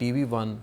TV1,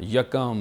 1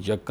1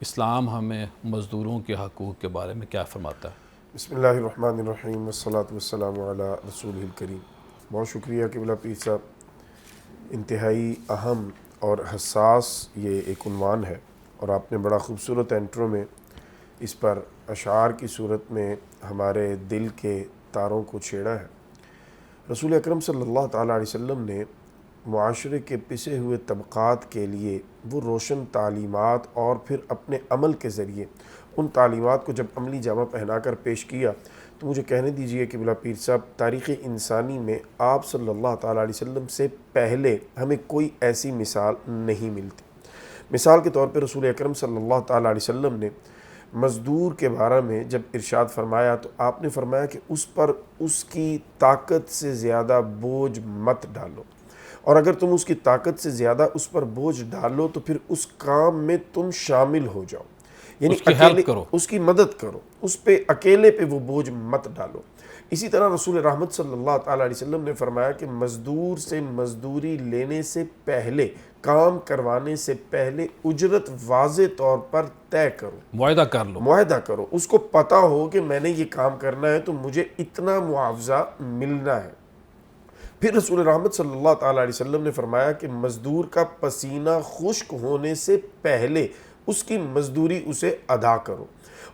اسلام ہمیں مزدوروں کے حقوق کے بارے میں کیا فرماتا ہے؟ بسم اللہ الرحمن الرحیم والصلاة والسلام علی رسول الکریم۔ بہت شکریہ قبلہ پیر صاحب، انتہائی اہم اور حساس یہ ایک عنوان ہے، اور آپ نے بڑا خوبصورت انٹرو میں اس پر اشعار کی صورت میں ہمارے دل کے تاروں کو چھیڑا ہے۔ رسول اکرم صلی اللہ تعالیٰ علیہ وسلم نے معاشرے کے پسے ہوئے طبقات کے لیے وہ روشن تعلیمات اور پھر اپنے عمل کے ذریعے ان تعلیمات کو جب عملی جامہ پہنا کر پیش کیا، تو مجھے کہنے دیجئے کہ قبلہ پیر صاحب، تاریخ انسانی میں آپ صلی اللہ تعالیٰ علیہ وسلم سے پہلے ہمیں کوئی ایسی مثال نہیں ملتی۔ مثال کے طور پہ رسول اکرم صلی اللہ تعالیٰ علیہ وسلم نے مزدور کے بارے میں جب ارشاد فرمایا تو آپ نے فرمایا کہ اس پر اس کی طاقت سے زیادہ بوجھ مت ڈالو، اور اگر تم اس کی طاقت سے زیادہ اس پر بوجھ ڈالو تو پھر اس کام میں تم شامل ہو جاؤ، یعنی اس کی ہیلپ کرو، اس کی مدد کرو، اس پہ اکیلے پہ وہ بوجھ مت ڈالو۔ اسی طرح رسول رحمت صلی اللہ تعالیٰ علیہ وسلم نے فرمایا کہ مزدور سے مزدوری لینے سے پہلے، کام کروانے سے پہلے اجرت واضح طور پر طے کرو، معاہدہ کرو، اس کو پتہ ہو کہ میں نے یہ کام کرنا ہے تو مجھے اتنا معاوضہ ملنا ہے۔ پھر رسول رحمت صلی اللہ تعالیٰ علیہ وسلم نے فرمایا کہ مزدور کا پسینہ خشک ہونے سے پہلے اس کی مزدوری اسے ادا کرو،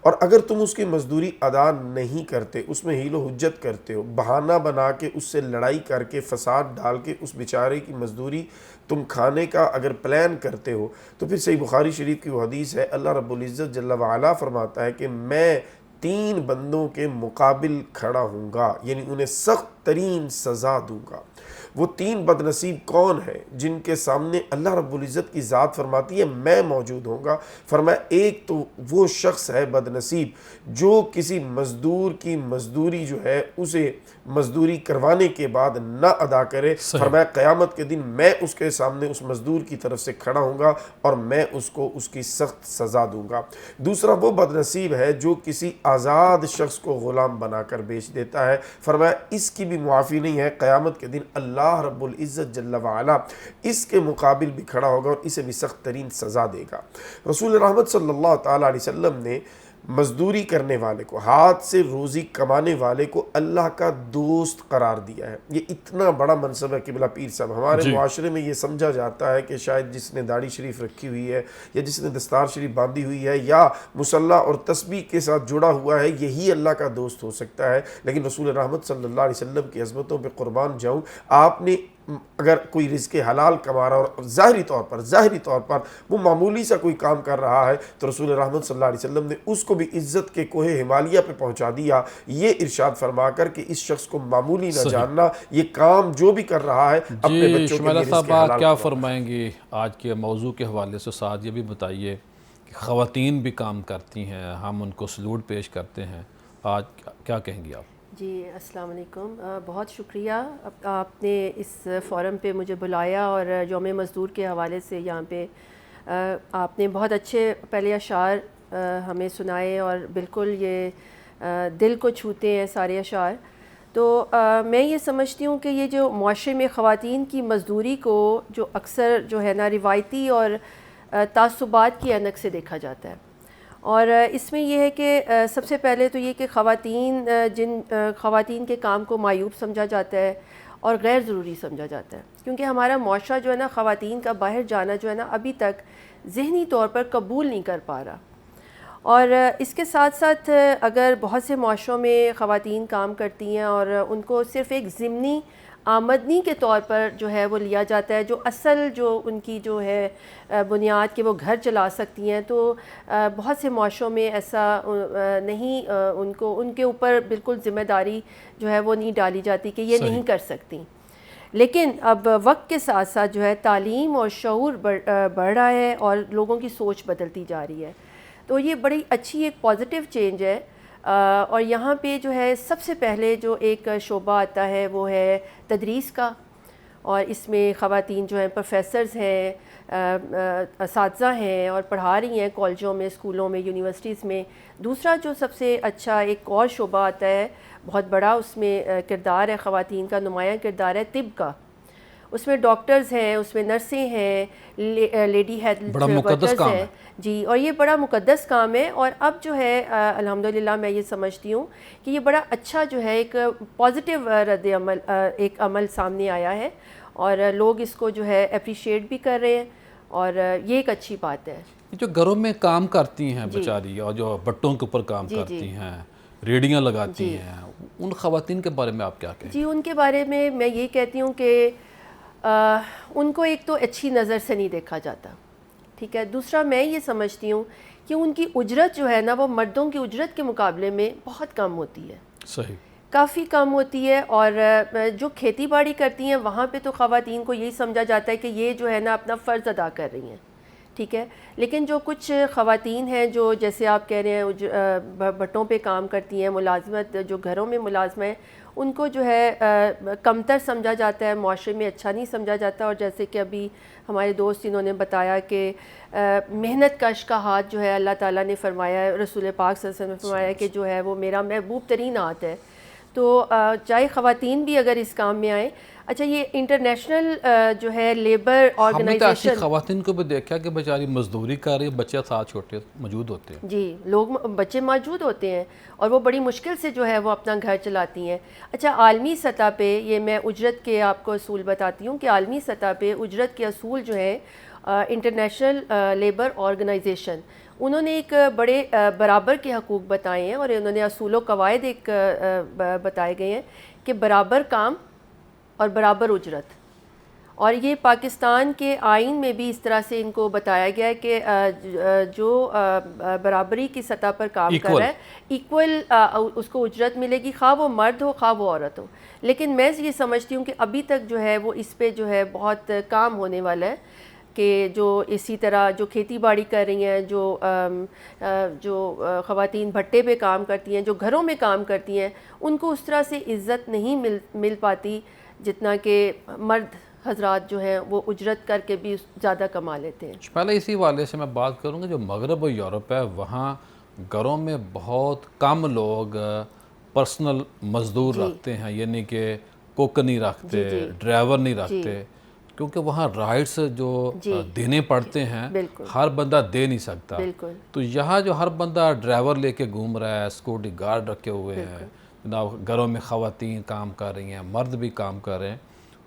اور اگر تم اس کی مزدوری ادا نہیں کرتے، اس میں حیل و حجت کرتے ہو، بہانہ بنا کے اس سے لڑائی کر کے فساد ڈال کے اس بیچارے کی مزدوری تم کھانے کا اگر پلان کرتے ہو، تو پھر صحیح بخاری شریف کی وہ حدیث ہے، اللہ رب العزت جل وعلا فرماتا ہے کہ میں 3 بندوں کے مقابل کھڑا ہوں گا، یعنی انہیں سخت ترین سزا دوں گا۔ وہ 3 بد نصیب کون ہیں جن کے سامنے اللہ رب العزت کی ذات فرماتی ہے میں موجود ہوں گا؟ فرمایا ایک تو وہ شخص ہے بد نصیب جو کسی مزدور کی مزدوری جو ہے اسے مزدوری کروانے کے بعد نہ ادا کرے، فرمایا قیامت کے دن میں اس کے سامنے اس مزدور کی طرف سے کھڑا ہوں گا اور میں اس کو اس کی سخت سزا دوں گا۔ دوسرا وہ بد نصیب ہے جو کسی آزاد شخص کو غلام بنا کر بیچ دیتا ہے، فرمایا اس کی بھی معافی نہیں ہے، قیامت کے دن اللہ رب العزت جل وعلا اس کے مقابل بھی کھڑا ہوگا اور اسے بھی سخت ترین سزا دے گا۔ رسول رحمت صلی اللہ تعالیٰ علیہ وسلم نے مزدوری کرنے والے کو، ہاتھ سے روزی کمانے والے کو اللہ کا دوست قرار دیا ہے۔ یہ اتنا بڑا منصب ہے قبلہ پیر صاحب، ہمارے معاشرے میں یہ سمجھا جاتا ہے کہ شاید جس نے داڑھی شریف رکھی ہوئی ہے یا جس نے دستار شریف باندھی ہوئی ہے یا مصلی اور تسبیح کے ساتھ جڑا ہوا ہے یہی اللہ کا دوست ہو سکتا ہے، لیکن رسول رحمت صلی اللہ علیہ وسلم کی عظمتوں پہ قربان جاؤں، آپ نے اگر کوئی رزق حلال کما رہا اور ظاہری طور پر وہ معمولی سا کوئی کام کر رہا ہے تو رسول رحمت صلی اللہ علیہ وسلم نے اس کو بھی عزت کے کوہ ہمالیہ پہ پہنچا دیا، یہ ارشاد فرما کر کہ اس شخص کو معمولی نہ جاننا، یہ کام جو بھی کر رہا ہے اپنے بچوں کے لیے رزق صاحب حلال آپ کیا فرمائیں گے آج کے موضوع کے حوالے سے؟ ساتھ یہ بھی بتائیے کہ خواتین بھی کام کرتی ہیں، ہم ان کو سلوٹ پیش کرتے ہیں، آج کیا کہیں گے آپ؟ جی السلام علیکم، بہت شکریہ آپ نے اس فورم پہ مجھے بلایا اور یوم مزدور کے حوالے سے یہاں پہ آپ نے بہت اچھے پہلے اشعار ہمیں سنائے اور بالکل یہ دل کو چھوتے ہیں سارے اشعار۔ تو میں یہ سمجھتی ہوں کہ یہ جو معاشرے میں خواتین کی مزدوری کو جو اکثر جو ہے نا روایتی اور تعصبات کی عینک سے دیکھا جاتا ہے، اور اس میں یہ ہے کہ سب سے پہلے تو یہ کہ خواتین کے کام کو معیوب سمجھا جاتا ہے اور غیر ضروری سمجھا جاتا ہے، کیونکہ ہمارا معاشرہ جو ہے نا خواتین کا باہر جانا جو ہے نا ابھی تک ذہنی طور پر قبول نہیں کر پا رہا۔ اور اس کے ساتھ ساتھ اگر بہت سے معاشروں میں خواتین کام کرتی ہیں اور ان کو صرف ایک ضمنی آمدنی کے طور پر جو ہے وہ لیا جاتا ہے، جو اصل جو ان کی جو ہے بنیاد کہ وہ گھر چلا سکتی ہیں، تو بہت سے معاشروں میں ایسا نہیں، ان کے اوپر بالکل ذمہ داری جو ہے وہ نہیں ڈالی جاتی کہ یہ نہیں کر سکتی۔ لیکن اب وقت کے ساتھ ساتھ جو ہے تعلیم اور شعور بڑھ رہا ہے اور لوگوں کی سوچ بدلتی جا رہی ہے، تو یہ بڑی اچھی ایک پازیٹیو چینج ہے۔ اور یہاں پہ جو ہے سب سے پہلے جو ایک شعبہ آتا ہے وہ ہے تدریس کا، اور اس میں خواتین جو ہیں پروفیسرز ہیں، اساتذہ ہیں اور پڑھا رہی ہیں کالجوں میں، اسکولوں میں، یونیورسٹیز میں۔ دوسرا جو سب سے اچھا ایک اور شعبہ آتا ہے بہت بڑا، اس میں کردار ہے خواتین کا، نمایاں کردار ہے طب کا۔ اس میں ڈاکٹرز ہیں, اس میں نرسیں ہیں, لیڈی ہیلتھ بڑا مقدس ورکرز کام ہیں ہے. جی, اور یہ بڑا مقدس کام ہے. اور اب جو ہے الحمدللہ میں یہ سمجھتی ہوں کہ یہ بڑا اچھا جو ہے ایک پازیٹیو رد عمل, ایک عمل سامنے آیا ہے, اور لوگ اس کو جو ہے اپریشیٹ بھی کر رہے ہیں, اور یہ ایک اچھی بات ہے. جو گھروں میں کام کرتی ہیں بیچاری, اور جو بٹوں کے اوپر کام کرتی ہیں, ریڑیاں لگاتی ہیں, ان خواتین کے بارے میں آپ کیا کہیں؟ جی, ان کے بارے میں یہ کہتی ہوں کہ ان کو ایک تو اچھی نظر سے نہیں دیکھا جاتا, ٹھیک ہے. دوسرا میں یہ سمجھتی ہوں کہ ان کی اجرت جو ہے نا وہ مردوں کی اجرت کے مقابلے میں بہت کم ہوتی ہے, صحیح, کافی کم ہوتی ہے. اور جو کھیتی باڑی کرتی ہیں وہاں پہ تو خواتین کو یہی سمجھا جاتا ہے کہ یہ جو ہے نا اپنا فرض ادا کر رہی ہیں, ٹھیک ہے. لیکن جو کچھ خواتین ہیں جو جیسے آپ کہہ رہے ہیں بٹوں پہ کام کرتی ہیں, ملازمت جو گھروں میں ملازمہ ہیں, ان کو جو ہے کمتر سمجھا جاتا ہے, معاشرے میں اچھا نہیں سمجھا جاتا. اور جیسے کہ ابھی ہمارے دوست انہوں نے بتایا کہ محنت کش کا ہاتھ جو ہے اللہ تعالیٰ نے فرمایا ہے, رسول پاک صلی اللہ علیہ وسلم نے فرمایا کہ جو ہے وہ میرا محبوب ترین ہاتھ ہے. تو چاہے خواتین بھی اگر اس کام میں آئیں. اچھا, یہ انٹرنیشنل جو ہے لیبر ہم نے تو ایسی آرگنائزیشن, خواتین کو بھی دیکھا کہ بیچاری مزدوری کر رہی, بچے ساتھ چھوٹے موجود ہوتے ہیں. جی, لوگ بچے موجود ہوتے ہیں اور وہ بڑی مشکل سے جو ہے وہ اپنا گھر چلاتی ہیں. اچھا, عالمی سطح پہ یہ میں اجرت کے آپ کو اصول بتاتی ہوں کہ عالمی سطح پہ اجرت کے اصول جو ہے انٹرنیشنل لیبر آرگنائزیشن, انہوں نے ایک بڑے برابر کے حقوق بتائے ہیں, اور انہوں نے اصول و قواعد ایک بتائے گئے ہیں کہ برابر کام اور برابر اجرت. اور یہ پاکستان کے آئین میں بھی اس طرح سے ان کو بتایا گیا ہے کہ جو برابری کی سطح پر کام کر رہا ہے ایکول اس کو اجرت ملے گی, خواہ وہ مرد ہو خواہ وہ عورت ہو. لیکن میں یہ سمجھتی ہوں کہ ابھی تک جو ہے وہ اس پہ جو ہے بہت کام ہونے والا ہے, کہ جو اسی طرح جو کھیتی باڑی کر رہی ہیں, جو خواتین بھٹے پہ کام کرتی ہیں, جو گھروں میں کام کرتی ہیں, ان کو اس طرح سے عزت نہیں مل پاتی جتنا کہ مرد حضرات جو ہیں وہ اجرت کر کے بھی زیادہ کما لیتے ہیں. پہلے اسی والے سے میں بات کروں گا, جو مغرب و یورپ ہے وہاں گھروں میں بہت کم لوگ پرسنل مزدور رکھتے ہیں, یعنی کہ کوک نہیں رکھتے, ڈرائیور نہیں رکھتے, کیونکہ وہاں رائٹس جو دینے پڑتے ہیں ہر بندہ دے نہیں سکتا. تو یہاں جو ہر بندہ ڈرائیور لے کے گھوم رہا ہے, سیکورٹی گارڈ رکھے ہوئے ہیں, گھروں میں خواتین کام کر رہی ہیں, مرد بھی کام کر رہے ہیں.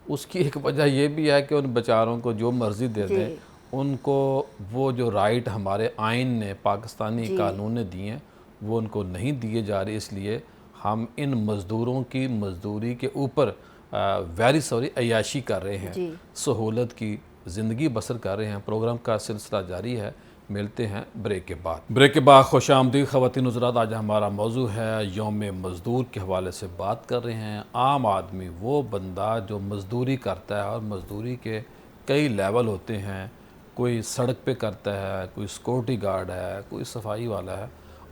اس کی ایک وجہ یہ بھی ہے کہ ان بیچاروں کو جو مرضی دے دیں, ان کو وہ جو رائٹ ہمارے آئین نے, پاکستانی قانون نے دیے ہیں, وہ ان کو نہیں دیے جا رہے. اس لیے ہم ان مزدوروں کی مزدوری کے اوپر عیاشی کر رہے ہیں, سہولت کی زندگی بسر کر رہے ہیں. پروگرام کا سلسلہ جاری ہے, ملتے ہیں بریک کے بعد. خوش آمدید خواتین حضرات. آج ہمارا موضوع ہے یوم مزدور کے حوالے سے بات کر رہے ہیں. عام آدمی وہ بندہ جو مزدوری کرتا ہے, اور مزدوری کے کئی لیول ہوتے ہیں, کوئی سڑک پہ کرتا ہے, کوئی سیکورٹی گارڈ ہے, کوئی صفائی والا ہے,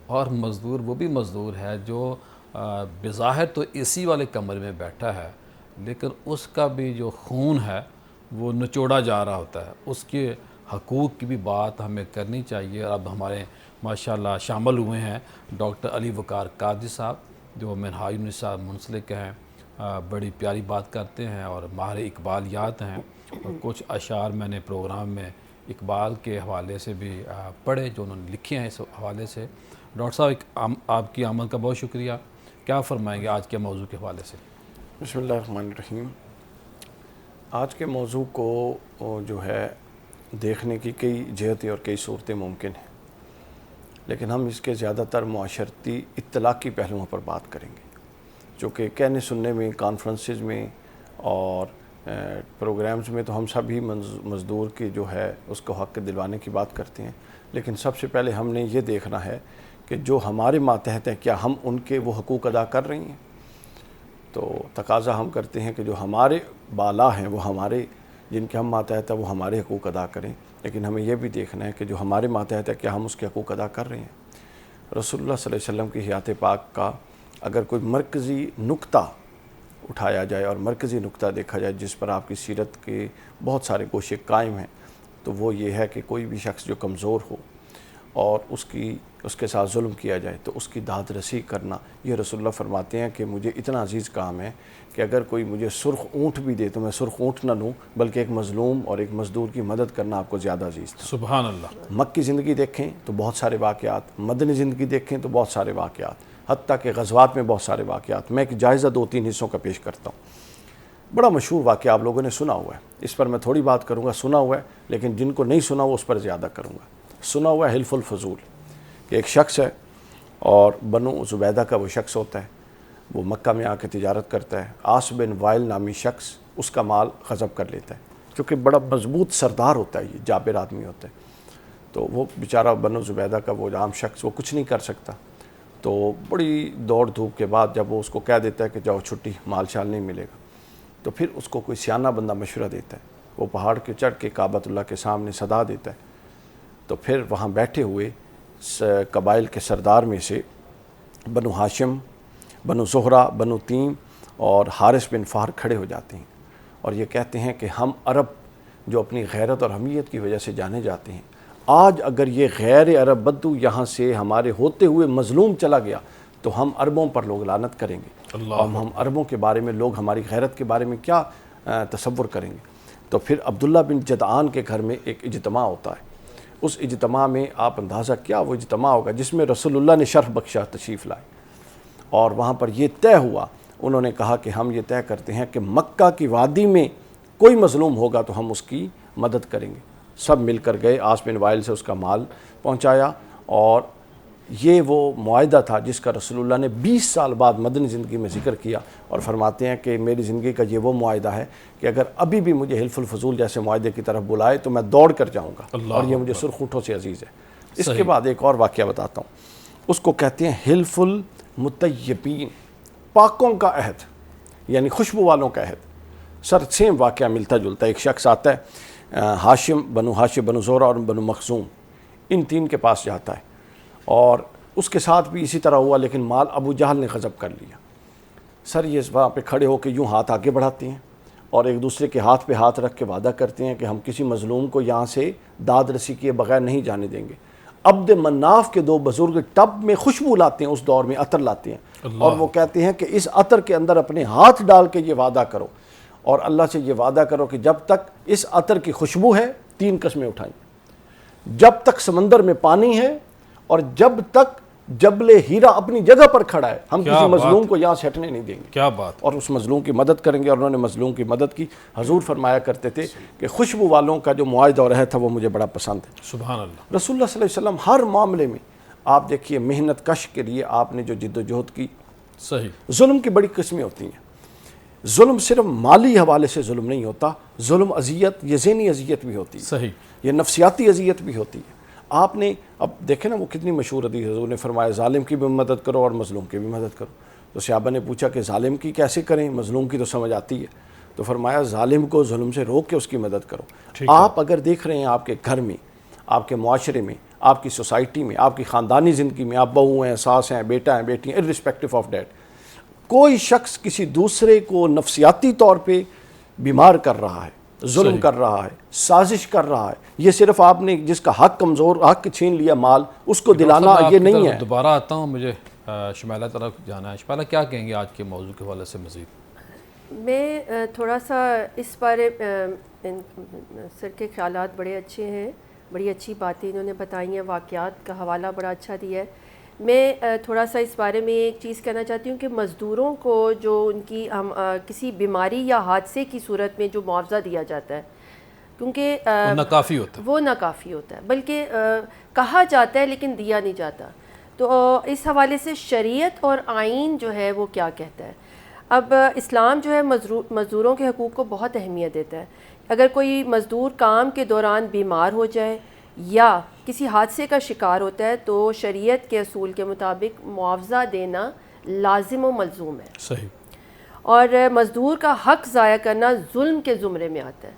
اور مزدور وہ بھی مزدور ہے جو بظاہر تو اے سی والے کمرے میں بیٹھا ہے, لیکن اس کا بھی جو خون ہے وہ نچوڑا جا رہا ہوتا ہے. اس کے حقوق کی بھی بات ہمیں کرنی چاہیے. اب ہمارے ماشاءاللہ شامل ہوئے ہیں ڈاکٹر علی وقار قادری صاحب, جو منہاج النساء منسلک ہیں, بڑی پیاری بات کرتے ہیں اور ماہر اقبالیات ہیں, اور کچھ اشعار میں نے پروگرام میں اقبال کے حوالے سے بھی پڑھے جو انہوں نے لکھے ہیں. اس حوالے سے ڈاکٹر صاحب آپ کی آمد کا بہت شکریہ. کیا فرمائیں گے آج کے موضوع کے حوالے سے؟ بسم اللہ الرحمن الرحیم. آج کے موضوع کو جو ہے دیکھنے کی کئی جہتیں اور کئی صورتیں ممکن ہیں, لیکن ہم اس کے زیادہ تر معاشرتی اطلاقی پہلوؤں پر بات کریں گے, جو کہ کہنے سننے میں, کانفرنسز میں اور پروگرامز میں تو ہم سبھی مزدور کی جو ہے اس کو حق دلوانے کی بات کرتے ہیں. لیکن سب سے پہلے ہم نے یہ دیکھنا ہے کہ جو ہمارے ماتحت ہیں کیا ہم ان کے وہ حقوق ادا کر رہی ہیں. تو تقاضا ہم کرتے ہیں کہ جو ہمارے بالا ہیں, وہ ہمارے جن کے ہم ماتحت ہیں, وہ ہمارے حقوق ادا کریں. لیکن ہمیں یہ بھی دیکھنا ہے کہ جو ہمارے ماتحت ہے کیا ہم اس کے حقوق ادا کر رہے ہیں. رسول اللہ صلی اللہ علیہ وسلم کی حیات پاک کا اگر کوئی مرکزی نقطہ اٹھایا جائے اور مرکزی نقطہ دیکھا جائے جس پر آپ کی سیرت کے بہت سارے گوشے قائم ہیں, تو وہ یہ ہے کہ کوئی بھی شخص جو کمزور ہو اور اس کے ساتھ ظلم کیا جائے تو اس کی داد رسی کرنا، یہ رسول اللہ فرماتے ہیں کہ مجھے اتنا عزیز کام ہے کہ اگر کوئی مجھے سرخ اونٹ بھی دے تو میں سرخ اونٹ نہ لوں، بلکہ ایک مظلوم اور ایک مزدور کی مدد کرنا آپ کو زیادہ عزیز تھا۔ سبحان اللہ۔ مکی زندگی دیکھیں تو بہت سارے واقعات، مدنی زندگی دیکھیں تو بہت سارے واقعات، حتیٰ کہ غزوات میں بہت سارے واقعات۔ میں ایک جائزہ 2-3 حصوں کا پیش کرتا ہوں۔ بڑا مشہور واقعہ آپ لوگوں نے سنا ہوا ہے، اس پر میں تھوڑی بات کروں گا، سنا ہوا ہے، لیکن جن کو نہیں سنا وہ اس پر زیادہ کروں گا۔ سنا ہوا ہے حلف الفضول، کہ ایک شخص ہے اور بنو زبیدہ کا وہ شخص ہوتا ہے، وہ مکہ میں آ کے تجارت کرتا ہے۔ عاص بن وائل نامی شخص اس کا مال غصب کر لیتا ہے، کیونکہ بڑا مضبوط سردار ہوتا ہے، یہ جابر آدمی ہوتا ہے، تو وہ بیچارہ بنو زبیدہ کا وہ عام شخص وہ کچھ نہیں کر سکتا۔ تو بڑی دوڑ دھوپ کے بعد جب وہ اس کو کہہ دیتا ہے کہ جاؤ چھٹی، مال شال نہیں ملے گا، تو پھر اس کو کوئی سیانہ بندہ مشورہ دیتا ہے، وہ پہاڑ کے چڑھ کے کعبۃ اللہ کے سامنے صدا دیتا ہے، تو پھر وہاں بیٹھے ہوئے قبائل کے سردار میں سے بنو ہاشم، بنو زہرہ، بنو تیم اور حارث بن فہر کھڑے ہو جاتے ہیں اور یہ کہتے ہیں کہ ہم عرب جو اپنی غیرت اور حمیت کی وجہ سے جانے جاتے ہیں، آج اگر یہ غیر عرب بدو یہاں سے ہمارے ہوتے ہوئے مظلوم چلا گیا تو ہم عربوں پر لوگ لعنت کریں گے، اور ہم عربوں کے بارے میں لوگ ہماری غیرت کے بارے میں کیا تصور کریں گے۔ تو پھر عبداللہ بن جدعان کے گھر میں ایک اجتماع ہوتا ہے، اس اجتماع میں آپ اندازہ کیا وہ اجتماع ہوگا جس میں رسول اللہ نے شرف بخشا تشریف لائے، اور وہاں پر یہ طے ہوا، انہوں نے کہا کہ ہم یہ طے کرتے ہیں کہ مکہ کی وادی میں کوئی مظلوم ہوگا تو ہم اس کی مدد کریں گے۔ سب مل کر گئے، عاص بن وائل سے اس کا مال پہنچایا، اور یہ وہ معاہدہ تھا جس کا رسول اللہ نے 20 سال بعد مدنی زندگی میں ذکر کیا، اور فرماتے ہیں کہ میری زندگی کا یہ وہ معاہدہ ہے کہ اگر ابھی بھی مجھے حلف الفضول جیسے معاہدے کی طرف بلائے تو میں دوڑ کر جاؤں گا، اور یہ مجھے سرخ اونٹوں سے عزیز ہے۔ اس کے بعد ایک اور واقعہ بتاتا ہوں، اس کو کہتے ہیں حلف المطیبین، پاکوں کا عہد، یعنی خوشبو والوں کا عہد۔ سر سیم واقعہ ملتا جلتا ہے، ایک شخص آتا ہے ہاشم، بنو زہرہ اور بنو مخزوم، ان 3 کے پاس جاتا ہے، اور اس کے ساتھ بھی اسی طرح ہوا، لیکن مال ابو جہل نے غصب کر لیا۔ سر یہ وہاں پہ کھڑے ہو کے یوں ہاتھ آگے بڑھاتے ہیں اور ایک دوسرے کے ہاتھ پہ ہاتھ رکھ کے وعدہ کرتے ہیں کہ ہم کسی مظلوم کو یہاں سے داد رسی کیے بغیر نہیں جانے دیں گے۔ عبد مناف کے 2 بزرگ ٹب میں خوشبو لاتے ہیں، اس دور میں عطر لاتے ہیں، اور وہ کہتے ہیں کہ اس عطر کے اندر اپنے ہاتھ ڈال کے یہ وعدہ کرو، اور اللہ سے یہ وعدہ کرو کہ جب تک اس عطر کی خوشبو ہے 3 قسمیں اٹھائیں، جب تک سمندر میں پانی ہے، اور جب تک جبل ہیرا اپنی جگہ پر کھڑا ہے، ہم کسی مظلوم کو یہاں سے ہٹنے نہیں دیں گے۔ کیا بات! اور اس مظلوم کی مدد کریں گے، اور انہوں نے مظلوم کی مدد کی۔ حضور فرمایا کرتے تھے کہ خوشبو والوں کا جو معاہدہ اور عہد تھا وہ مجھے بڑا پسند ہے۔ سبحان اللہ۔ رسول اللہ صلی اللہ علیہ وسلم ہر معاملے میں آپ دیکھیے محنت کش کے لیے آپ نے جو جد و جہد کی۔ صحیح۔ ظلم کی بڑی قسمیں ہوتی ہیں، ظلم صرف مالی حوالے سے ظلم نہیں ہوتا، ظلم اذیت، یہ ذہنی اذیت بھی ہوتی ہے، صحیح، یہ نفسیاتی اذیت بھی ہوتی ہے۔ آپ نے اب دیکھیں نا وہ کتنی مشہور حدیث، حضور نے فرمایا ظالم کی بھی مدد کرو اور مظلوم کی بھی مدد کرو۔ تو صحابہ نے پوچھا کہ ظالم کی کیسے کریں، مظلوم کی تو سمجھ آتی ہے، تو فرمایا ظالم کو ظلم سے روک کے اس کی مدد کرو۔ آپ اگر دیکھ رہے ہیں آپ کے گھر میں، آپ کے معاشرے میں، آپ کی سوسائٹی میں، آپ کی خاندانی زندگی میں، آپ بہو ہیں، ساس ہیں، بیٹا ہیں، بیٹی ہیں، irrespective آف دیٹ، کوئی شخص کسی دوسرے کو نفسیاتی طور پہ بیمار کر رہا ہے، ظلم کر رہا ہے، سازش کر رہا ہے، یہ صرف آپ نے جس کا حق کمزور، حق چھین لیا مال، اس کو دلانا یہ نہیں ہے۔ دوبارہ آتا ہوں، مجھے شمالہ طرف جانا ہے۔ شمالہ کیا کہیں گے آج کے موضوع کے حوالے سے مزید؟ میں تھوڑا سا اس بارے سر کے خیالات بڑے اچھے ہیں، بڑی اچھی باتیں انہوں نے بتائی ہیں، واقعات کا حوالہ بڑا اچھا دیا ہے۔ میں تھوڑا سا اس بارے میں ایک چیز کہنا چاہتی ہوں کہ مزدوروں کو جو ان کی کسی بیماری یا حادثے کی صورت میں جو معاوضہ دیا جاتا ہے، کیونکہ وہ ناکافی ہوتا ہے، وہ ناکافی ہوتا ہے، بلکہ کہا جاتا ہے لیکن دیا نہیں جاتا۔ تو اس حوالے سے شریعت اور آئین جو ہے وہ کیا کہتا ہے؟ اب اسلام جو ہے مزدوروں کے حقوق کو بہت اہمیت دیتا ہے۔ اگر کوئی مزدور کام کے دوران بیمار ہو جائے یا کسی حادثے کا شکار ہوتا ہے تو شریعت کے اصول کے مطابق معاوضہ دینا لازم و ملزوم ہے۔ صحیح۔ اور مزدور کا حق ضائع کرنا ظلم کے زمرے میں آتا ہے،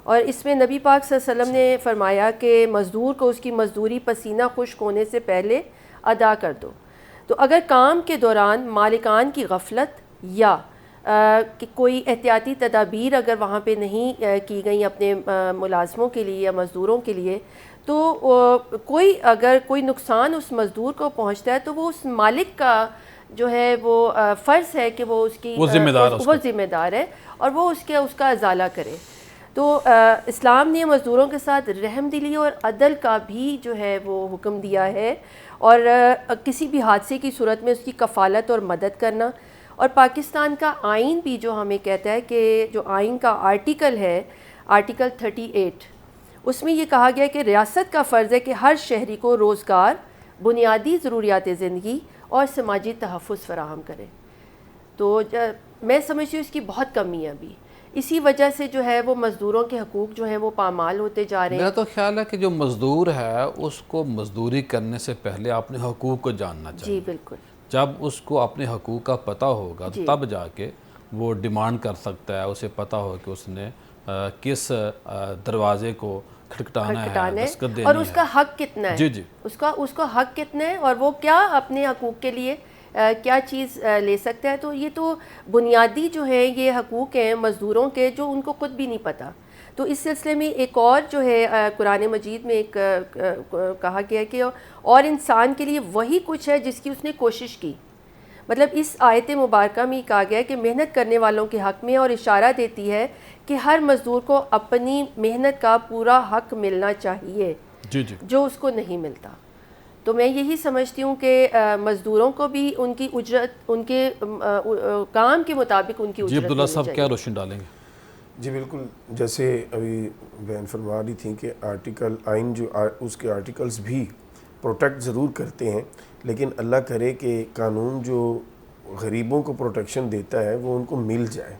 اور اس میں نبی پاک صلی اللہ علیہ وسلم نے فرمایا کہ مزدور کو اس کی مزدوری پسینہ خشک ہونے سے پہلے ادا کر دو۔ تو اگر کام کے دوران مالکان کی غفلت یا کہ کوئی احتیاطی تدابیر اگر وہاں پہ نہیں کی گئیں اپنے ملازموں کے لیے یا مزدوروں کے لیے، تو کوئی اگر کوئی نقصان اس مزدور کو پہنچتا ہے تو وہ اس مالک کا جو ہے وہ فرض ہے کہ وہ اس کی وہ ذمہ دار ہے اور وہ اس کا ازالہ کرے. تو اسلام نے مزدوروں کے ساتھ رحم دلی اور عدل کا بھی جو ہے وہ حکم دیا ہے, اور کسی بھی حادثے کی صورت میں اس کی کفالت اور مدد کرنا. اور پاکستان کا آئین بھی جو ہمیں کہتا ہے کہ جو آئین کا آرٹیکل ہے, آرٹیکل 38, اس میں یہ کہا گیا کہ ریاست کا فرض ہے کہ ہر شہری کو روزگار, بنیادی ضروریات زندگی اور سماجی تحفظ فراہم کرے. تو میں سمجھتی ہوں اس کی بہت کمی ہے ابھی, اسی وجہ سے جو ہے وہ مزدوروں کے حقوق جو ہیں وہ پامال ہوتے جا رہے ہیں. میرا تو خیال ہے کہ جو مزدور ہے اس کو مزدوری کرنے سے پہلے اپنے حقوق کو جاننا چاہیے. جی بالکل. جب اس کو اپنے حقوق کا پتہ ہوگا تب جا کے وہ ڈیمانڈ کر سکتا ہے, اسے پتہ ہو کہ اس نے کس دروازے کو کھٹکھٹانا ہے, دستک دینی ہے, اور اس کا حق کتنا ہے. جی جی اس کا حق کتنا ہے اور وہ کیا اپنے حقوق کے لیے کیا چیز لے سکتا ہے. تو یہ تو بنیادی جو ہے یہ حقوق ہیں مزدوروں کے جو ان کو خود بھی نہیں پتہ. تو اس سلسلے میں ایک اور جو ہے قرآن مجید میں ایک کہا گیا کہ اور انسان کے لیے وہی کچھ ہے جس کی اس نے کوشش کی. مطلب اس آیت مبارکہ میں کہا گیا کہ محنت کرنے والوں کے حق میں, اور اشارہ دیتی ہے کہ ہر مزدور کو اپنی محنت کا پورا حق ملنا چاہیے جی جی جو اس کو نہیں ملتا. تو میں یہی سمجھتی ہوں کہ مزدوروں کو بھی ان کی اجرت, ان کے کام کے مطابق ان کی اجرت. جی عبداللہ صاحب کیا روشن ڈالیں گے؟ جی بالکل, جیسے ابھی بہن فرما رہی تھیں کہ آرٹیکل آئین جو اس کے آرٹیکلز بھی پروٹیکٹ ضرور کرتے ہیں, لیکن اللہ کرے کہ قانون جو غریبوں کو پروٹیکشن دیتا ہے وہ ان کو مل جائے.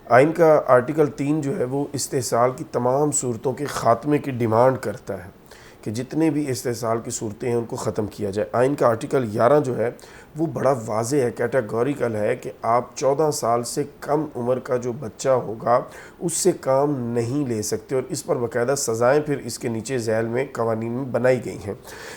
آئین کا آرٹیکل 3 جو ہے وہ استحصال کی تمام صورتوں کے خاتمے کی ڈیمانڈ کرتا ہے کہ جتنے بھی استحصال کی صورتیں ہیں ان کو ختم کیا جائے. آئین کا آرٹیکل 11 جو ہے وہ بڑا واضح ہے, کیٹاگوریکل ہے کہ آپ 14 سال سے کم عمر کا جو بچہ ہوگا اس سے کام نہیں لے سکتے, اور اس پر باقاعدہ سزائیں پھر اس کے نیچے ذیل میں قوانین میں بنائی گئی ہیں.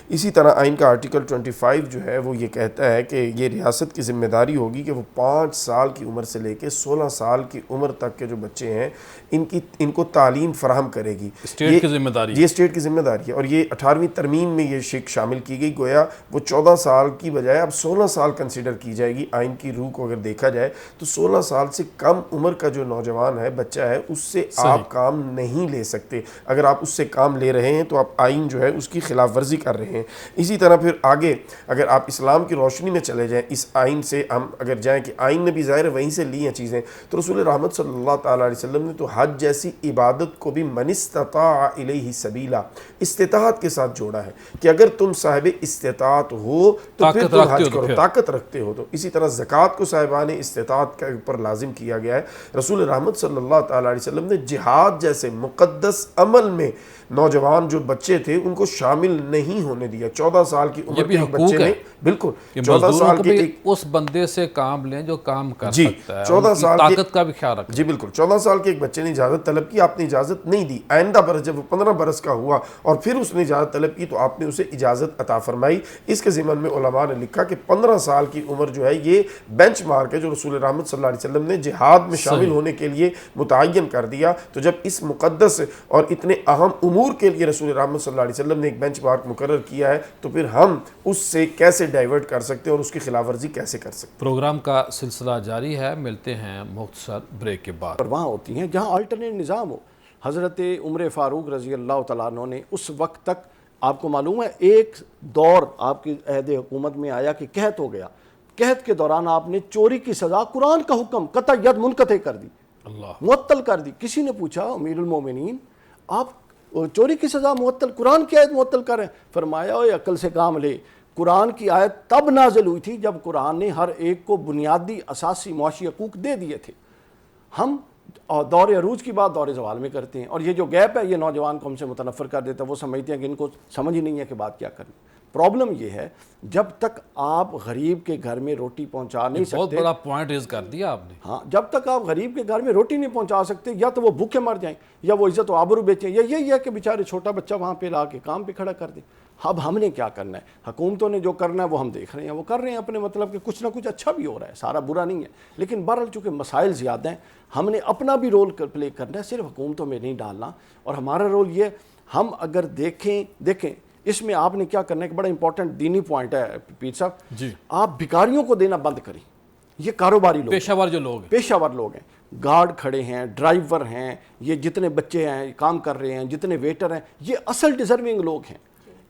اسی طرح آئین کا آرٹیکل 25 جو ہے وہ یہ کہتا ہے کہ یہ ریاست کی ذمہ داری ہوگی کہ وہ 5 سال کی عمر سے لے کے 16 سال کی عمر تک کے جو بچے ہیں ان کو تعلیم فراہم کرے گی. اسٹیٹ کی ذمہ داری, یہ اسٹیٹ کی ذمہ داری ہے, اور یہ 18ویں ترمیم میں یہ شک شامل کی گئی. گویا وہ 14 سال کی بجائے اب 16 سال کنسیڈر کی جائے گی. آئین کی روح کو اگر دیکھا جائے تو 16 سال سے کم عمر کا جو نوجوان ہے, بچہ ہے, اس سے آپ کام نہیں لے سکتے. اگر آپ اس سے کام لے رہے ہیں تو آپ آئین جو ہے اس کی خلاف ورزی کر رہے ہیں. اسی طرح پھر آگے اگر آپ اسلام کی روشنی میں چلے جائیں, اس آئین سے ہم اگر جائیں کہ آئین نے بھی ظاہر وہیں سے لی ہیں چیزیں, تو رسول رحمت صلی اللہ تعالیٰ علیہ وسلم نے تو حج جیسی عبادت کو بھی من استطاع الیہ سبیلا, استطاعت کے ساتھ جوڑا ہے کہ اگر تم صاحب استطاعت ہو تو پھر تم حج کرو, طاقت رکھتے ہو تو. اسی طرح زکوٰۃ کو صاحبان استطاعت کے اوپر لازم کیا گیا ہے. رسول رحمت صلی اللہ تعالیٰ علیہ وسلم نے جہاد جیسے مقدس عمل میں نوجوان جو بچے تھے ان کو شامل نہیں ہونے دیا. 14 سال کی عمر کے بچے نے, بالکل 14 سال کے اس بندے سے کام لیں جو کام کر جی سکتا ہے, 14 سال طاقت کا بھی خیال رکھیں. جی بالکل 14 سال کے ایک بچے نے اجازت طلب کی, آپ نے اجازت نہیں دی. آئندہ برس جب وہ 15 برس کا ہوا اور پھر اس نے اجازت طلب کی تو آپ نے اسے اجازت عطا فرمائی. اس کے ضمن میں علماء نے لکھا کہ 15 سال کی عمر جو ہے یہ بینچ مارک ہے جو رسول رحمت صلی اللہ علیہ وسلم نے جہاد میں شامل ہونے کے لیے متعین کر دیا. تو جب اس مقدس اور اتنے اہم امور کے لیے رسول رحمت صلی اللہ علیہ وسلم نے ایک بینچ مارک مقرر کیا ہے تو پھر ہم اس سے کیسے ڈائیورٹ کر سکتے ہیں اور اس کی خلاف ورزی کیسے کر سکتے ہیں. پروگرام کا سلسلہ جاری ہے, ملتے ہیں مختصر بریک کے بعد. پر وہاں ہوتی ہیں جہاں آلٹرنیٹ نظام ہو. حضرت عمر فاروق رضی اللہ تعالیٰ عنہ نے اس وقت تک, آپ کو معلوم ہے ایک دور آپ کی عہد حکومت میں آیا کہ قحط ہو گیا, قحط کے دوران آپ نے چوری کی سزا, قرآن کا حکم قطع ید منقطع کر دی, معطل کر دی. کسی نے پوچھا امیر المومنین آپ چوری کی سزا معطل, قرآن کی آیت معطل کر رہے ہیں. فرمایا اوے عقل سے کام لے, قرآن کی آیت تب نازل ہوئی تھی جب قرآن نے ہر ایک کو بنیادی اساسی معاشی حقوق دے دیے تھے. ہم دور عروج کی بات دور زوال میں کرتے ہیں, اور یہ جو گیپ ہے یہ نوجوان کو ہم سے متنفر کر دیتا ہے. وہ سمجھتے ہیں کہ ان کو سمجھ ہی نہیں ہے کہ بات کیا کرنی. پرابلم یہ ہے جب تک آپ غریب کے گھر میں روٹی پہنچا نہیں سکتے, بہت بڑا پوائنٹ ریز کر دیا آپ نے. ہاں, جب تک آپ غریب کے گھر میں روٹی نہیں پہنچا سکتے یا تو وہ بھوکے مر جائیں یا وہ عزت و آبرو بیچیں, یا یہی ہے کہ بیچارے چھوٹا بچہ وہاں پہ لا کے کام پہ کھڑا کر دیں. اب ہم نے کیا کرنا ہے, حکومتوں نے جو کرنا ہے وہ ہم دیکھ رہے ہیں, وہ کر رہے ہیں اپنے مطلب کہ کچھ نہ کچھ اچھا بھی ہو رہا ہے, سارا برا نہیں ہے. لیکن بہرحال چونکہ مسائل زیادہ ہیں ہم نے اپنا بھی رول پلے کرنا ہے, صرف حکومتوں میں نہیں ڈالنا. اور ہمارا رول یہ, ہم اگر دیکھیں اس میں آپ نے کیا کرنا ہے کہ بڑا امپورٹنٹ دینی پوائنٹ ہے پیر صاحب جی، آپ بھکاریوں کو دینا بند کریں. یہ کاروباری لوگ پیشہ ور جو لوگ ہیں. پیشہ ور لوگ ہیں, گارڈ کھڑے ہیں, ڈرائیور ہیں, یہ جتنے بچے ہیں کام کر رہے ہیں, جتنے ویٹر ہیں, یہ اصل ڈیزرونگ لوگ ہیں.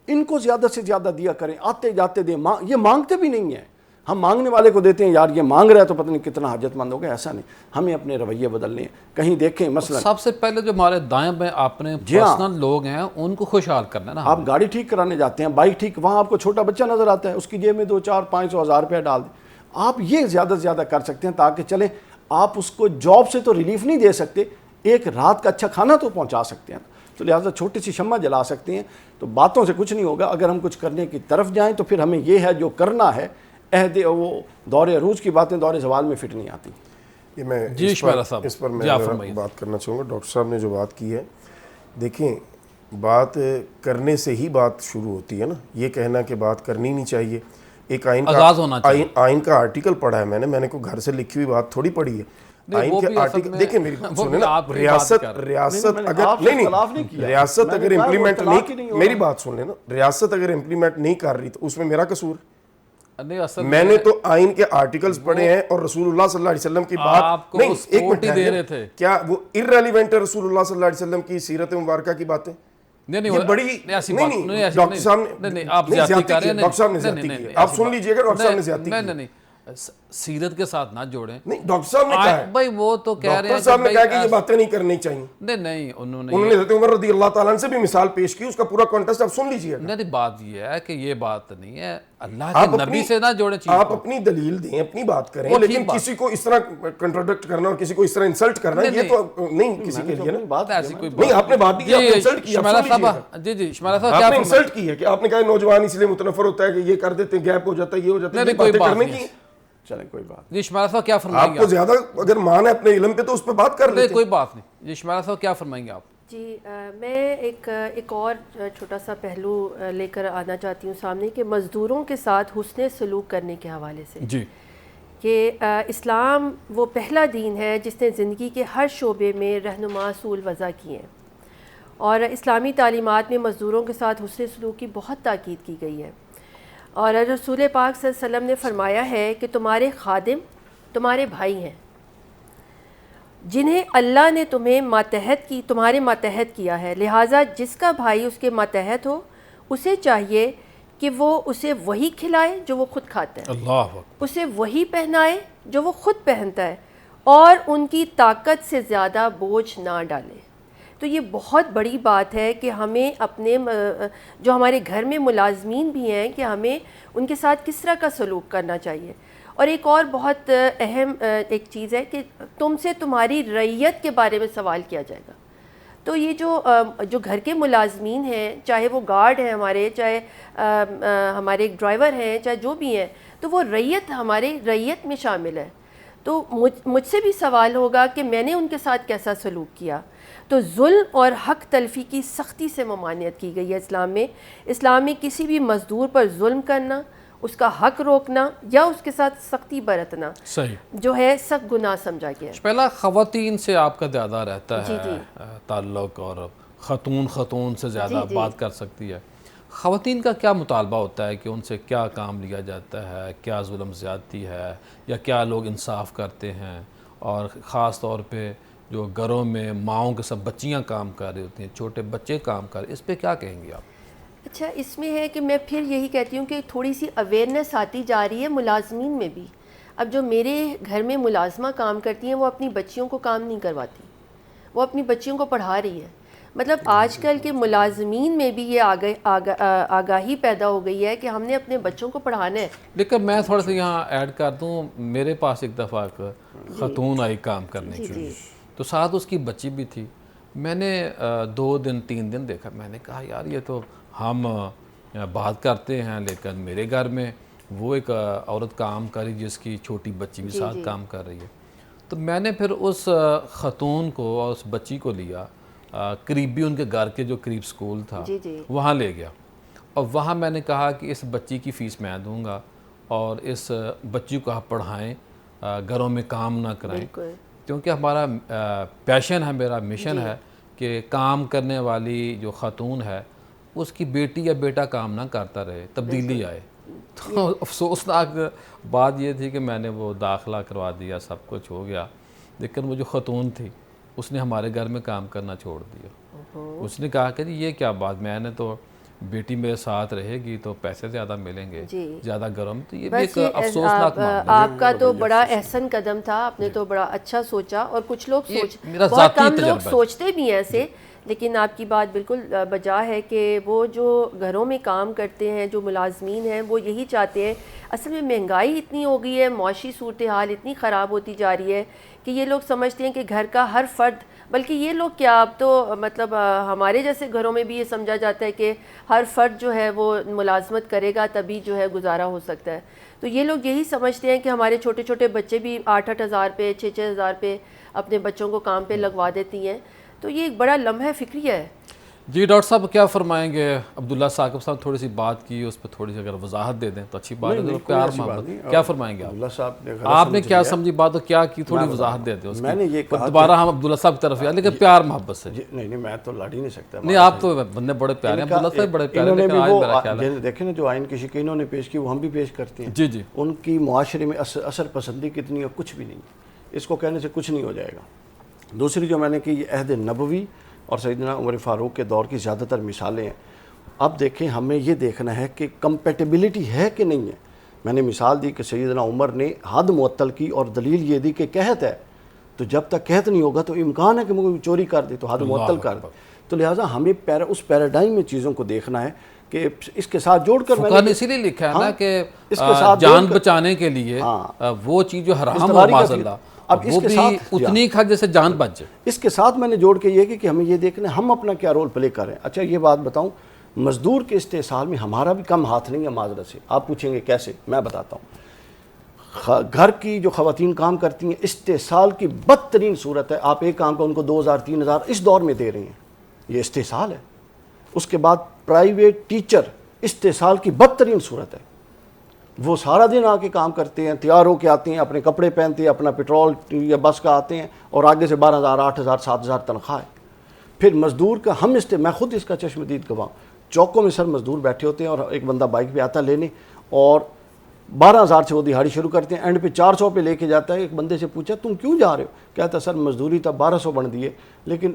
ان کو زیادہ سے زیادہ دیا کریں, آتے جاتے دیں. یہ مانگتے بھی نہیں ہیں, ہم مانگنے والے کو دیتے ہیں, یار یہ مانگ رہا ہے تو پتہ نہیں کتنا حاجت مند ہوگا. ایسا نہیں, ہمیں اپنے رویے بدلنے ہیں. کہیں دیکھیں مثلا سب سے پہلے جو ہمارے دائیں بائیں اپنے پرسنل لوگ ہیں ان کو خوشحال کرنا ہے نا. آپ گاڑی ٹھیک کرانے جاتے ہیں, بائک ٹھیک, وہاں آپ کو چھوٹا بچہ نظر آتا ہے, اس کی جیب میں 200-400-500 روپیہ ڈال دیں. آپ یہ زیادہ سے زیادہ کر سکتے ہیں تاکہ چلیں. آپ اس کو جاب سے تو ریلیف نہیں دے سکتے, ایک رات کا اچھا کھانا تو پہنچا سکتے ہیں. تو لہٰذا چھوٹی سی شمع جلا سکتے ہیں. تو باتوں سے کچھ نہیں ہوگا, اگر ہم کچھ کرنے کی طرف جائیں تو پھر ہمیں یہ ہے جو کرنا ہے. وہ دور عروج کی باتیں دور زوال میں فٹ نہیں آتی. یہ میں جی شمیرہ صاحب اس پر میں بات کرنا چاہوں گا. ڈاکٹر صاحب نے جو بات کی ہے, دیکھیں بات کرنے سے ہی بات شروع ہوتی ہے نا. یہ کہنا کہ بات کرنی نہیں چاہیے, ایک آئین کا آرٹیکل پڑھا ہے میں نے کوئی گھر سے لکھی ہوئی بات تھوڑی پڑھی ہے. آئین کے آرٹیکل دیکھیں میری بات سنیں نا, ریاست اگر امپلیمنٹ نہیں, میری بات سن لیں نا, ریاست اگر امپلیمنٹ نہیں کر رہی تو اس میں میرا قصور. میں نے تو آئین کے آرٹیکلز پڑھے ہیں اور رسول اللہ صلی اللہ علیہ وسلم کی بات نہیں, ایک منٹ دے رہے تھے, کیا وہ irrelevant ہے رسول اللہ صلی اللہ علیہ وسلم کی سیرت مبارکہ کی باتیں؟ نہیں بڑی ڈاکٹر صاحب نے زیادتی کی ہے. آپ سن لیجئے گا, ڈاکٹر صاحب نے زیادتی کی ہے. سیرت کے ساتھ نہ جوڑیں. نہیں, ڈاکٹر صاحب نے کہا ہے, بھائی وہ تو کہہ رہے ہیں ڈاکٹر صاحب نے کہا کہ یہ باتیں نہیں کرنی چاہیے. نہیں انہوں نے حضرت عمر رضی اللہ تعالیٰ سے بھی مثال پیش کی, اس کا پورا کانٹیکسٹ آپ سن لیجئے. نہیں, بات یہ ہے کہ یہ بات نہیں ہے, اللہ کے نبی سے نہ جوڑے چیز. آپ اپنی دلیل دیں, اپنی بات کریں, لیکن کسی کو اس طرح کنٹراڈکٹ کرنا اور کسی کو اس طرح انسلٹ کرنا یہ تو نہیں کسی کے لیے نا. بات ایسی کوئی نہیں, آپ نے بات کی, آپ نے انسلٹ کی. شمیرہ صاحب, جی شمیرہ صاحب, آپ نے انسلٹ کی ہے کہ آپ نے کہا نوجوان اس لیے متنفر ہوتا ہے کہ یہ کر دیتے ہیں, گیپ ہو جاتا ہے, یہ ہو جاتا ہے, یہ باتیں کرنے کی. چلیں کوئی بات. جی شمیرہ صاحب کیا فرمائیں گے آپ کو زیادہ اگر مان ہے اپنے علم پہ تو اس پہ بات کر لیتے ہیں. کوئی بات نہیں. جی شمیرہ صاحب کیا فرمائیں گے آپ؟ جی میں ایک اور چھوٹا سا پہلو لے کر آنا چاہتی ہوں سامنے, کہ مزدوروں کے ساتھ حسن سلوک کرنے کے حوالے سے. جی, کہ اسلام وہ پہلا دین ہے جس نے زندگی کے ہر شعبے میں رہنما اصول وضع کیے ہیں, اور اسلامی تعلیمات میں مزدوروں کے ساتھ حسن سلوک کی بہت تاکید کی گئی ہے. اور رسول پاک صلی اللہ علیہ وسلم نے فرمایا ہے کہ تمہارے خادم تمہارے بھائی ہیں, جنہیں اللہ نے تمہارے ماتحت کیا ہے, لہٰذا جس کا بھائی اس کے ماتحت ہو اسے چاہیے کہ وہ اسے وہی کھلائے جو وہ خود کھاتا ہے, اللہ اسے وہی پہنائے جو وہ خود پہنتا ہے, اور ان کی طاقت سے زیادہ بوجھ نہ ڈالے. تو یہ بہت بڑی بات ہے کہ ہمیں اپنے جو ہمارے گھر میں ملازمین بھی ہیں کہ ہمیں ان کے ساتھ کس طرح کا سلوک کرنا چاہیے. اور ایک اور بہت اہم ایک چیز ہے کہ تم سے تمہاری رعیت کے بارے میں سوال کیا جائے گا. تو یہ جو گھر کے ملازمین ہیں, چاہے وہ گارڈ ہیں ہمارے, چاہے ہمارے ڈرائیور ہیں, چاہے جو بھی ہیں, تو وہ رعیت ہمارے رعیت میں شامل ہے. تو مجھ سے بھی سوال ہوگا کہ میں نے ان کے ساتھ کیسا سلوک کیا. تو ظلم اور حق تلفی کی سختی سے ممانعت کی گئی ہے اسلام میں. اسلام میں کسی بھی مزدور پر ظلم کرنا, اس کا حق روکنا یا اس کے ساتھ سختی برتنا صحیح جو ہے سخت گناہ سمجھا گیا ہے. پہلا خواتین سے آپ کا زیادہ رہتا ہے تعلق, اور خاتون سے زیادہ بات کر سکتی ہے. خواتین کا کیا مطالبہ ہوتا ہے کہ ان سے کیا کام لیا جاتا ہے, کیا ظلم زیادتی ہے, یا کیا لوگ انصاف کرتے ہیں, اور خاص طور پہ جو گھروں میں ماؤں کے سب بچیاں کام کر رہی ہوتی ہیں, چھوٹے بچے کام کر رہے, اس پہ کیا کہیں گے آپ؟ اچھا, اس میں ہے کہ میں پھر یہی کہتی ہوں کہ تھوڑی سی اویئرنیس آتی جا رہی ہے ملازمین میں بھی. اب جو میرے گھر میں ملازمہ کام کرتی ہیں وہ اپنی بچیوں کو کام نہیں کرواتی, وہ اپنی بچیوں کو پڑھا رہی ہے. مطلب آج کل کے ملازمین میں بھی یہ آگاہی پیدا ہو گئی ہے کہ ہم نے اپنے بچوں کو پڑھانا ہے. لیکن میں تھوڑا سا یہاں ایڈ کر دوں, میرے پاس ایک دفعہ خاتون آئی کام کرنے کے لیے, تو ساتھ اس کی بچی بھی تھی. میں نے 2 دن 3 دن دیکھا, میں نے کہا یار یہ تو ہم بات کرتے ہیں, لیکن میرے گھر میں وہ ایک عورت کام کری جس کی چھوٹی بچی بھی ساتھ کام کر رہی ہے. تو میں نے پھر اس خاتون کو اور اس بچی کو لیا, قریبی ان کے گھر کے جو قریب سکول تھا وہاں لے گیا, اور وہاں میں نے کہا کہ اس بچی کی فیس میں دوں گا, اور اس بچی کو آپ پڑھائیں, گھروں میں کام نہ کرائیں, کیونکہ ہمارا پیشن ہے, میرا مشن ہے کہ کام کرنے والی جو خاتون ہے اس کی بیٹی یا بیٹا کام نہ کرتا رہے، تبدیلی آئے. تو افسوسناک بات یہ تھی کہ میں نے وہ داخلہ کروا دیا، سب کچھ ہو گیا، لیکن وہ جو خاتون تھی اس نے ہمارے گھر میں کام کرنا چھوڑ دیا. اس نے کہا کہ یہ کیا بات، میں نے تو بیٹی میرے ساتھ رہے گی تو پیسے زیادہ ملیں گے، زیادہ گرم. تو یہ بھی ایک افسوسناک معاملہ. آپ کا تو بڑا احسن قدم تھا، آپ نے تو بڑا اچھا سوچا. اور کچھ لوگ میرا بہت ذاتی کم لوگ تجربہ ہے. سوچتے بھی ہیں ایسے، لیکن آپ کی بات بالکل بجا ہے کہ وہ جو گھروں میں کام کرتے ہیں، جو ملازمین ہیں، وہ یہی چاہتے ہیں. اصل میں مہنگائی اتنی ہو گئی ہے، معاشی صورتحال اتنی خراب ہوتی جا رہی ہے کہ یہ لوگ سمجھتے ہیں کہ گھر کا ہر فرد، بلکہ یہ لوگ کیا، اب تو مطلب ہمارے جیسے گھروں میں بھی یہ سمجھا جاتا ہے کہ ہر فرد جو ہے وہ ملازمت کرے گا تبھی جو ہے گزارا ہو سکتا ہے. تو یہ لوگ یہی سمجھتے ہیں کہ ہمارے چھوٹے چھوٹے بچے بھی 8-8 ہزار پہ 6-6 ہزار پہ اپنے بچوں کو کام پہ لگوا دیتی ہیں. تو یہ ایک بڑا لمحہ فکری ہے. جی ڈاکٹر صاحب کیا فرمائیں گے؟ عبداللہ ثاقب صاحب تھوڑی سی بات کی، اس پہ تھوڑی سی اگر وضاحت دے دیں تو اچھی بات ہے. پیار محبت کیا فرمائیں گے آپ نے کیا سمجھی بات اور کیا کی، تھوڑی وضاحت دے دیں. میں نے یہ کہا دوبارہ ہم عبداللہ صاحب کی طرف آئے، لیکن پیار محبت سے. نہیں میں تو لڑ ہی نہیں سکتا. نہیں آپ تو بندے بڑے پیارے ہیں، عبداللہ صاحب بڑے پیارے ہیں، لیکن آج میرا خیال ہے دیکھیں نا جو آئین کی شکیں انہوں نے پیش کی وہ ہم بھی پیش کرتے ہیں. جی جی ان کی معاشرے میں اثر پسندی کتنی ہے، کچھ بھی نہیں. اس کو کہنے سے کچھ نہیں ہو جائے گا. دوسری جو میں نے کی یہ عہد نبوی اور سیدنا عمر فاروق کے دور کی زیادہ تر مثالیں ہیں. اب دیکھیں ہمیں یہ دیکھنا ہے کہ کمپیٹیبلٹی ہے کہ نہیں ہے. میں نے مثال دی کہ سیدنا عمر نے حد معطل کی اور دلیل یہ دی کہ قحط ہے، تو جب تک قحط نہیں ہوگا تو امکان ہے کہ وہ چوری کر دے، تو حد معطل کر دے. تو لہٰذا ہمیں اس پیراڈائم میں چیزوں کو دیکھنا ہے کہ اس کے ساتھ جوڑ کر فقہ نے اسی لیے لکھا ہے نا کہ جان بچانے کے لیے وہ چیز جو حرام ہو معاذ اللہ اب اس وہ کے بھی ساتھ اتنی کھا جیسے جان بچ جائے. اس کے ساتھ میں نے جوڑ کے یہ کہ ہمیں یہ دیکھنا ہے ہم اپنا کیا رول پلے کریں. اچھا یہ بات بتاؤں، مزدور کے استحصال میں ہمارا بھی کم ہاتھ نہیں ہے معذرت سے. آپ پوچھیں گے کیسے، میں بتاتا ہوں. گھر کی جو خواتین کام کرتی ہیں استحصال کی بدترین صورت ہے. آپ ایک کام کا ان کو 2,000-3,000 اس دور میں دے رہے ہیں، یہ استحصال ہے. اس کے بعد پرائیویٹ ٹیچر استحصال کی بدترین صورت ہے. وہ سارا دن آ کے کام کرتے ہیں، تیار ہو کے آتے ہیں، اپنے کپڑے پہنتے ہیں، اپنا پیٹرول یا بس کا آتے ہیں اور آگے سے 12,000 8,000 7,000 تنخواہ ہے. پھر مزدور کا میں خود اس کا چشم دید گواہ. چوکوں میں سر مزدور بیٹھے ہوتے ہیں اور ایک بندہ بائک پہ آتا لینے اور 12,000 سے وہ دہاڑی شروع کرتے ہیں، اینڈ پہ 400 پہ لے کے جاتا ہے. ایک بندے سے پوچھا تم کیوں جا رہے ہو؟ کہتا سر مزدوری تھا 1,200 بن دیے، لیکن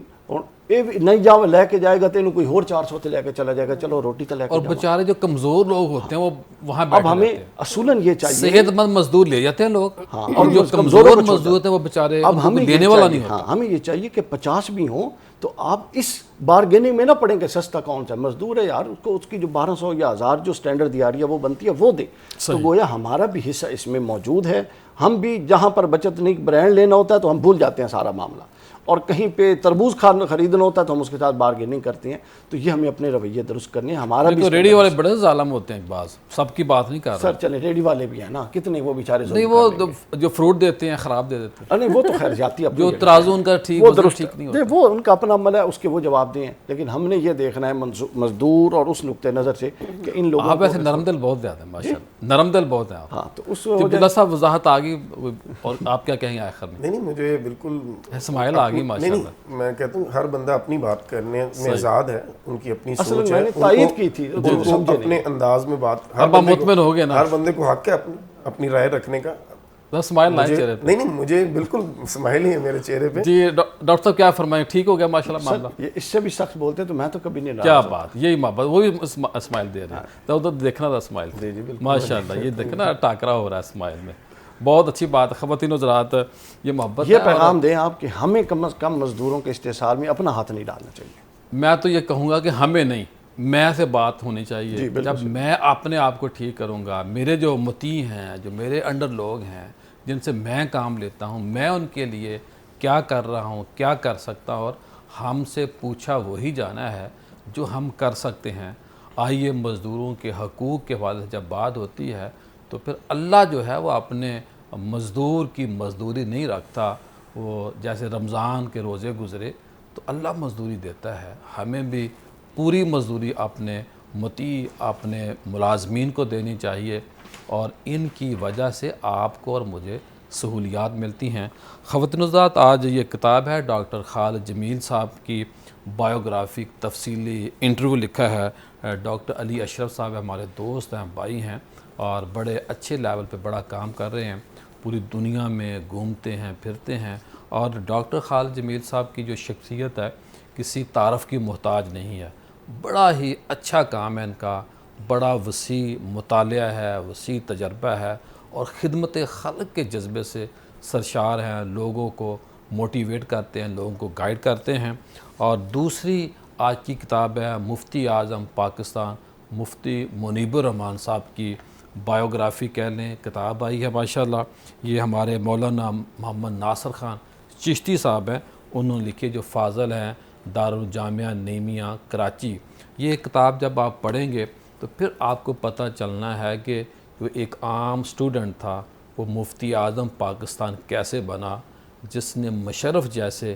نہیں جاؤ لے کے جائے گا تو انہوں کوئی اور 400 تے لے کے چلا جائے گا، چلو روٹی تو لے کے. اور بیچارے جو کمزور لوگ ہوتے ہیں وہ وہاں بیٹھے اب ہمیں رہتے ہیں. اصولاً یہ چاہیے صحت مند مزدور لے جاتے ہیں لوگ، اور جو کمزور مزدور ہوتے ہیں وہ بیچارے اب ہمیں دینے والا نہیں ہوتا. ہمیں یہ چاہیے کہ 50 بھی ہوں تو آپ اس بارگیننگ میں نہ پڑیں کہ سستا کون سا مزدور ہے یار، اس کو اس کی جو 1,200 یا 1,000 جو سٹینڈرڈ دیاری ہے وہ بنتی ہے وہ دے. تو گویا ہمارا بھی حصہ اس میں موجود ہے. ہم بھی جہاں پر بچت نہیں برانڈ لینا ہوتا ہے تو ہم بھول جاتے ہیں سارا معاملہ، اور کہیں پہ تربوز خریدنا ہوتا ہے تو ہم اس کے ساتھ بارگیننگ کرتے ہیں. تو یہ ہمیں اپنے رویے درست کرنے ہیں. ہمارا بھی ریڈی والے بڑے ظالم ہوتے ہیں، بعض سب کی بات نہیں کر رہا. سر چلیں ریڈی والے بھی ہیں نا، کتنے وہ بیچارے نہیں وہ جو فروٹ دیتے ہیں خراب دے دیتے ہیں. نہیں وہ تو خیر جاتی ہے، جو ترازو ان کا ٹھیک وہ درست نہیں ہوتا، وہ ان کا اپنا عمل ہے، اس کے وہ جواب دیں. لیکن ہم نے یہ دیکھنا ہے مزدور اور اس نقطۂ نظر سے کہ ان لوگوں آپ ایسے نرم دل بہت زیادہ ہیں ماشاءاللہ، نرم دل بہت ہیں آپ. ہاں تو اس عبداللہ صاحب وضاحت آ گئی، اور آپ کیا کہیں آخر میں؟ نہیں مجھے بالکل اسماعیل آ گئی ماشاءاللہ. میں کہتا ہوں ہر بندہ اپنی بات کرنے میں آزاد ہے، ان کی اپنی سوچ ہے، میں نے تائید کی تھی اپنے انداز میں بات. اب آپ مطمئن ہو گئے نا؟ ہر بندے کو حق ہے اپنی رائے رکھنے کا. اسماعیل لائن چہرے پہ. نہیں مجھے بالکل اسماعیل ہی ہے میرے چہرے پہ. جی ڈاکٹر صاحب کیا فرمائیں، ٹھیک ہو گیا ماشاءاللہ معاملہ؟ یہ اس سے بھی سخت بولتے تو میں تو کبھی نہیں. کیا بات، یہی محبت وہ بھی اسماعیل دے رہے ہیں. تو ادھر دیکھنا تھا اسماعیل ماشاءاللہ، یہ دیکھنا ٹاکرا ہو رہا ہے اسماعیل میں. بہت اچھی بات ہے. خواتین حضرات یہ محبت، یہ پیغام دیں آپ کہ ہمیں کم از کم مزدوروں کے استحصال میں اپنا ہاتھ نہیں ڈالنا چاہیے. میں تو یہ کہوں گا کہ ہمیں نہیں، میں سے بات ہونی چاہیے. جب میں اپنے آپ کو ٹھیک کروں گا، میرے جو مطیع ہیں، جو میرے انڈر لوگ ہیں جن سے میں کام لیتا ہوں، میں ان کے لیے کیا کر رہا ہوں، کیا کر سکتا ہوں، اور ہم سے پوچھا وہی جانا ہے جو ہم کر سکتے ہیں. آئیے مزدوروں کے حقوق کے حوالے سے جب بات ہوتی ہے تو پھر اللہ جو ہے وہ اپنے مزدور کی مزدوری نہیں رکھتا. وہ جیسے رمضان کے روزے گزرے تو اللہ مزدوری دیتا ہے، ہمیں بھی پوری مزدوری اپنے مطیع اپنے ملازمین کو دینی چاہیے، اور ان کی وجہ سے آپ کو اور مجھے سہولیات ملتی ہیں۔ خواتین حضرات، آج یہ کتاب ہے ڈاکٹر خالد جمیل صاحب کی بایوگرافی، تفصیلی انٹرویو لکھا ہے۔ ڈاکٹر علی اشرف صاحب ہمارے دوست ہیں، بھائی ہیں، اور بڑے اچھے لیول پہ بڑا کام کر رہے ہیں، پوری دنیا میں گھومتے ہیں پھرتے ہیں، اور ڈاکٹر خالد جمیل صاحب کی جو شخصیت ہے کسی تعارف کی محتاج نہیں ہے۔ بڑا ہی اچھا کام ہے ان کا، بڑا وسیع مطالعہ ہے، وسیع تجربہ ہے، اور خدمت خلق کے جذبے سے سرشار ہیں، لوگوں کو موٹیویٹ کرتے ہیں، لوگوں کو گائیڈ کرتے ہیں۔ اور دوسری آج کی کتاب ہے مفتی اعظم پاکستان مفتی منیب الرحمان صاحب کی بایوگرافی کہہ لیں، کتاب آئی ہے ماشاءاللہ۔ یہ ہمارے مولانا محمد ناصر خان چشتی صاحب ہیں، انہوں نے لکھی، جو فاضل ہیں، دارالجامعہ نعیمیہ کراچی۔ یہ کتاب جب آپ پڑھیں گے تو پھر آپ کو پتہ چلنا ہے کہ وہ ایک عام سٹوڈنٹ تھا، وہ مفتی اعظم پاکستان کیسے بنا، جس نے مشرف جیسے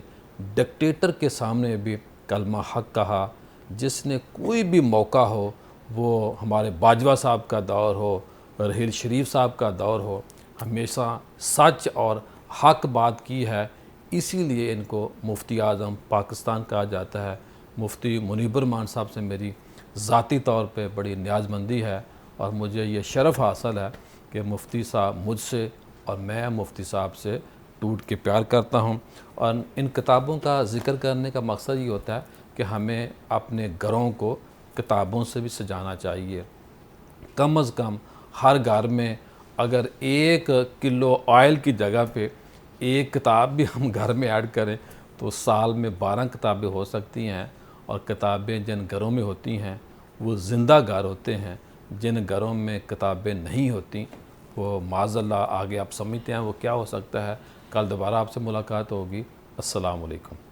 ڈکٹیٹر کے سامنے بھی کلمہ حق کہا، جس نے کوئی بھی موقع ہو، وہ ہمارے باجوہ صاحب کا دور ہو، رحیل شریف صاحب کا دور ہو، ہمیشہ سچ اور حق بات کی ہے، اسی لیے ان کو مفتی اعظم پاکستان کہا جاتا ہے۔ مفتی منیب الرحمان صاحب سے میری ذاتی طور پہ بڑی نیازمندی ہے، اور مجھے یہ شرف حاصل ہے کہ مفتی صاحب مجھ سے اور میں مفتی صاحب سے ٹوٹ کے پیار کرتا ہوں۔ اور ان کتابوں کا ذکر کرنے کا مقصد یہ ہوتا ہے کہ ہمیں اپنے گھروں کو کتابوں سے بھی سجانا چاہیے۔ کم از کم ہر گھر میں اگر 1 کلو آئل کی جگہ پہ ایک کتاب بھی ہم گھر میں ایڈ کریں تو سال میں 12 کتابیں ہو سکتی ہیں۔ اور کتابیں جن گھروں میں ہوتی ہیں وہ زندہ گھر ہوتے ہیں، جن گھروں میں کتابیں نہیں ہوتی وہ معاذ اللہ آگے آپ سمجھتے ہیں وہ کیا ہو سکتا ہے۔ کل دوبارہ آپ سے ملاقات ہوگی۔ السلام علیکم۔